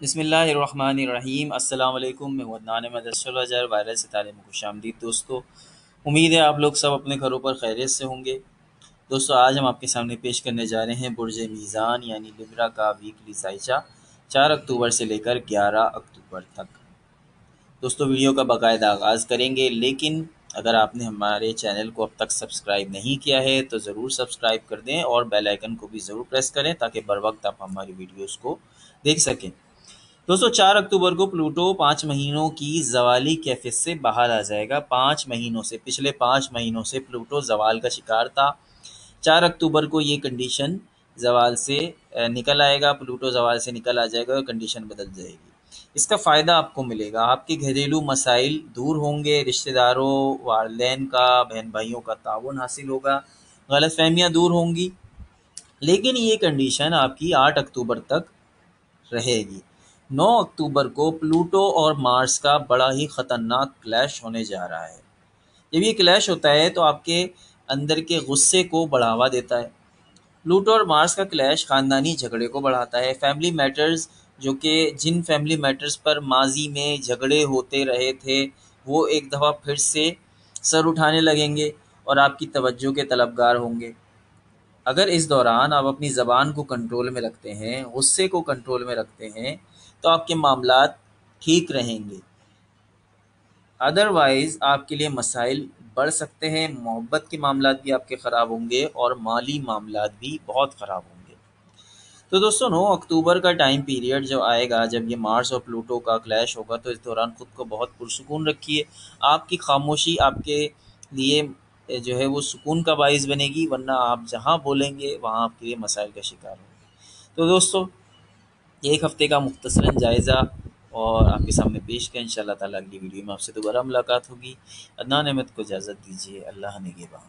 बिस्मिल्लाहिर्रहमानिर्रहीम। अस्सलाम वालेकुम। मैं अदनान अहमद वायरस सितारे में खुशामदीद। दोस्तों, उम्मीद है आप लोग सब अपने घरों पर खैरियत से होंगे। दोस्तों, आज हम आपके सामने पेश करने जा रहे हैं बुर्ज मीज़ान यानी लिब्रा का वीकली साइचा 4 अक्टूबर से लेकर 11 अक्टूबर तक। दोस्तों, वीडियो का बाकायदा आगाज़ करेंगे, लेकिन अगर आपने हमारे चैनल को अब तक सब्सक्राइब नहीं किया है तो ज़रूर सब्सक्राइब कर दें और बेल आइकन को भी ज़रूर प्रेस करें ताकि बर वक्त आप हमारी वीडियोज़ को देख सकें। दोस्तों, 4 अक्टूबर को प्लूटो 5 महीनों की ज़वाली कैफियत से बाहर आ जाएगा। 5 महीनों से, पिछले 5 महीनों से प्लूटो ज़वाल का शिकार था। 4 अक्टूबर को ये कंडीशन ज़वाल से निकल आएगा, प्लूटो ज़वाल से निकल आ जाएगा और कंडीशन बदल जाएगी। इसका फ़ायदा आपको मिलेगा, आपके घरेलू मसाइल दूर होंगे, रिश्तेदारों, वालिदैन का, बहन भाइयों का ताउन हासिल होगा, गलतफ़हमियाँ दूर होंगी। लेकिन ये कंडीशन आपकी 8 अक्टूबर तक रहेगी। 9 अक्टूबर को प्लूटो और मार्स का बड़ा ही ख़तरनाक क्लैश होने जा रहा है। जब ये क्लैश होता है तो आपके अंदर के गुस्से को बढ़ावा देता है। प्लूटो और मार्स का क्लैश ख़ानदानी झगड़े को बढ़ाता है। फैमिली मैटर्स, जो कि जिन फैमिली मैटर्स पर माजी में झगड़े होते रहे थे, वो एक दफ़ा फिर से सर उठाने लगेंगे और आपकी तवज्जो के तलबगार होंगे। अगर इस दौरान आप अपनी ज़बान को कंट्रोल में रखते हैं, गुस्से को कंट्रोल में रखते हैं, तो आपके मामलात ठीक रहेंगे। अदरवाइज़ आपके लिए मसाइल बढ़ सकते हैं, मोहब्बत के मामलात भी आपके ख़राब होंगे और माली मामलात भी बहुत ख़राब होंगे। तो दोस्तों, 9 अक्टूबर का टाइम पीरियड जो आएगा, जब ये मार्स और प्लूटो का क्लैश होगा, तो इस दौरान ख़ुद को बहुत पुरसुकून रखिए। आपकी खामोशी आपके लिए जो है वो सुकून का बाइस बनेगी, वरना आप जहाँ बोलेंगे वहाँ आपके लिए मसाइल का शिकार होंगे। तो दोस्तों, एक हफ़्ते का मुख्तसरन जायज़ा और आपके सामने पेश किया। इंशाअल्लाह ताला अगली वीडियो में आपसे दोबारा मुलाकात होगी। अदनान अहमद को इजाज़त दीजिए। अल्लाह निगहबान।